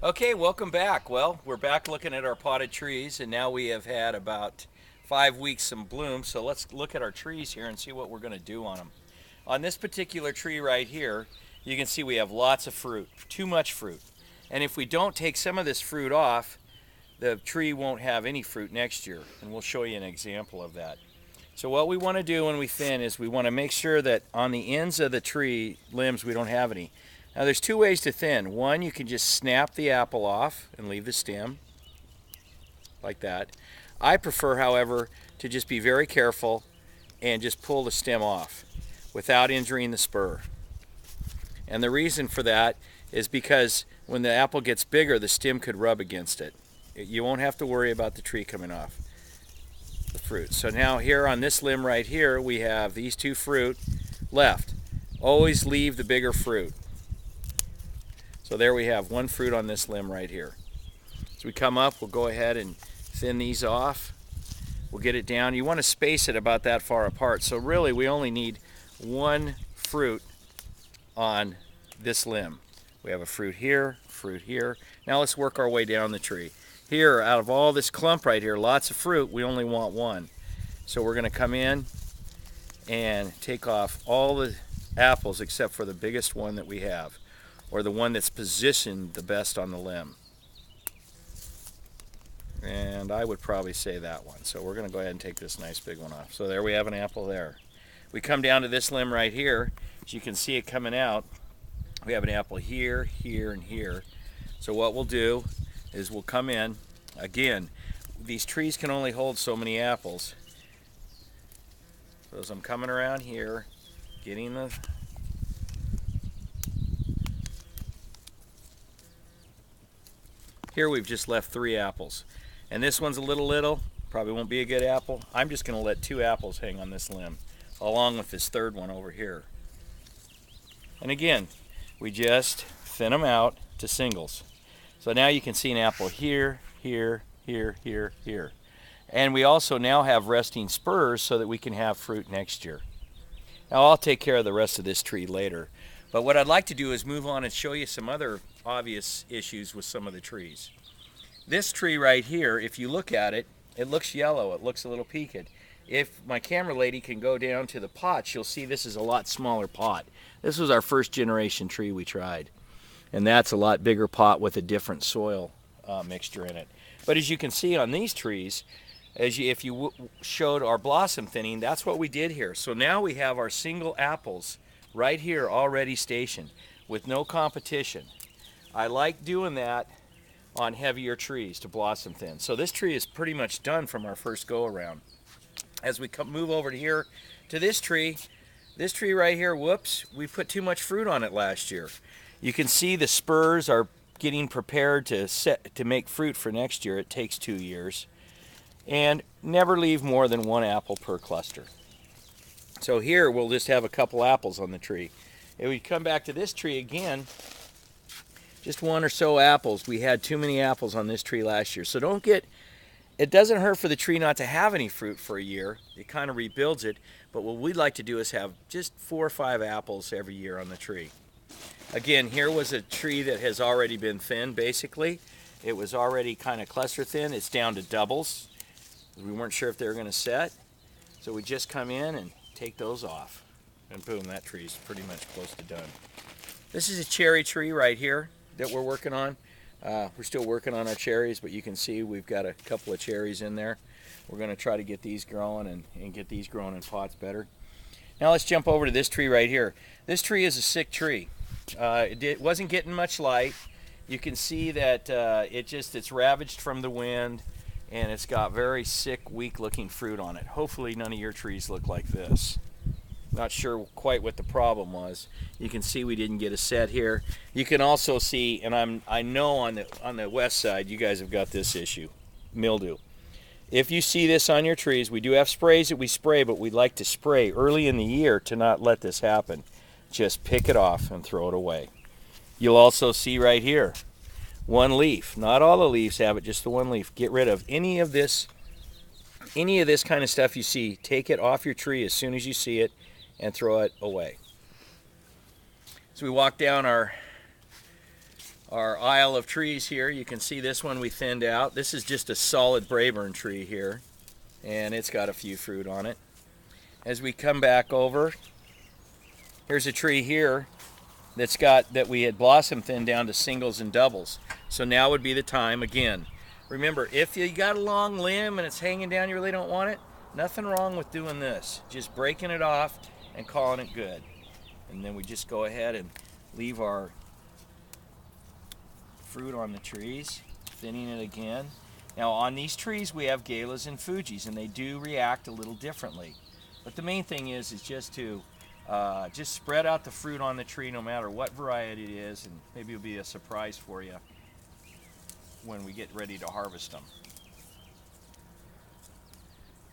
Okay, welcome back. Well, we're back looking at our potted trees, and now we have had about 5 weeks some bloom. So let's look at our trees here and see what we're going to do on them. On this particular tree right here, you can see we have lots of fruit, too much fruit. And if we don't take some of this fruit off, the tree won't have any fruit next year. And we'll show you an example of that. So what we want to do when we thin is we want to make sure that on the ends of the tree limbs we don't have any. Now there's two ways to thin. One, you can just snap the apple off and leave the stem like that. I prefer, however, to just be very careful and just pull the stem off without injuring the spur. And the reason for that is because when the apple gets bigger, the stem could rub against it. You won't have to worry about the tree coming off the fruit. So now here on this limb right here, we have these two fruit left. Always leave the bigger fruit. So there we have one fruit on this limb right here. As we come up, we'll go ahead and thin these off. We'll get it down. You want to space it about that far apart. So really we only need one fruit on this limb. We have a fruit here, fruit here. Now let's work our way down the tree. Here, out of all this clump right here, lots of fruit, we only want one. So we're going to come in and take off all the apples except for the biggest one that we have, or the one that's positioned the best on the limb. And I would probably say that one. So we're going to go ahead and take this nice big one off. So there we have an apple there. We come down to this limb right here. As you can see it coming out, we have an apple here, here, and here. So what we'll do is we'll come in. Again, these trees can only hold so many apples. So as I'm coming around here, getting the here we've just left 3 apples. And this one's a little, probably won't be a good apple. I'm just going to let 2 apples hang on this limb, along with this third one over here. And again, we just thin them out to singles. So now you can see an apple here, here, here, here, here. And we also now have resting spurs so that we can have fruit next year. Now I'll take care of the rest of this tree later. But what I'd like to do is move on and show you some other obvious issues with some of the trees. This tree right here, if you look at it, it looks yellow, it looks a little peaked. If my camera lady can go down to the pots, you'll see this is a lot smaller pot. This was our first generation tree we tried. And that's a lot bigger pot with a different soil mixture in it. But as you can see on these trees, if you showed our blossom thinning, that's what we did here. So now we have our single apples right here already stationed with no competition. I like doing that on heavier trees to blossom thin. So this tree is pretty much done from our first go around. As we move over to here to this tree right here, whoops, we put too much fruit on it last year. You can see the spurs are getting prepared to make fruit for next year. It takes 2 years. And never leave more than 1 apple per cluster. So here we'll just have a couple apples on the tree. If we come back to this tree again, just 1 or so apples. We had too many apples on this tree last year. So it doesn't hurt for the tree not to have any fruit for a year. It kind of rebuilds it. But what we'd like to do is have just 4 or 5 apples every year on the tree. Again, here was a tree that has already been thinned, basically. It was already kind of cluster thin. It's down to doubles. We weren't sure if they were going to set. So we just come in and take those off. And boom, that tree's pretty much close to done. This is a cherry tree right here that we're working on. We're still working on our cherries, but you can see we've got a couple of cherries in there. We're going to try to get these growing and get these growing in pots better. Now let's jump over to this tree right here. This tree is a sick tree. It wasn't getting much light. You can see that it's ravaged from the wind, and it's got very sick, weak looking fruit on it. Hopefully none of your trees look like this. Not sure quite what the problem was. You can see we didn't get a set here. You can also see, and I know on the west side you guys have got this issue, mildew. If you see this on your trees, we do have sprays that we spray, but we like to spray early in the year to not let this happen. Just pick it off and throw it away. You'll also see right here, 1 leaf. Not all the leaves have it, just the 1 leaf. Get rid of any of this kind of stuff you see. Take it off your tree as soon as you see it and throw it away. So we walk down our our aisle of trees here. You can see this one we thinned out. This is just a solid Braeburn tree here, and it's got a few fruit on it. As we come back over, here's a tree here that we had blossom thinned down to singles and doubles. So now would be the time again. Remember, if you got a long limb and it's hanging down, you really don't want it, nothing wrong with doing this. Just breaking it off and calling it good. And then we just go ahead and leave our fruit on the trees, thinning it again. Now on these trees we have galas and Fujis, and they do react a little differently. But the main thing is just to just spread out the fruit on the tree no matter what variety it is, and maybe it'll be a surprise for you when we get ready to harvest them.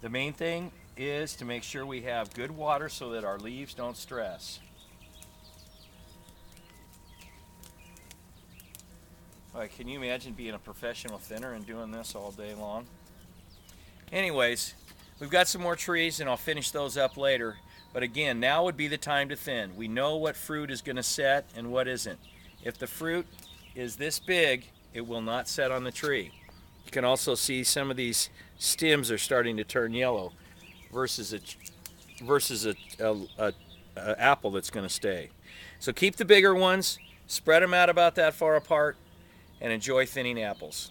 The main thing is to make sure we have good water so that our leaves don't stress. Can you imagine being a professional thinner and doing this all day long? Anyways, we've got some more trees and I'll finish those up later. But again, now would be the time to thin. We know what fruit is going to set and what isn't. If the fruit is this big, it will not set on the tree. You can also see some of these stems are starting to turn yellow versus a apple that's going to stay. So keep the bigger ones, spread them out about that far apart, and enjoy thinning apples.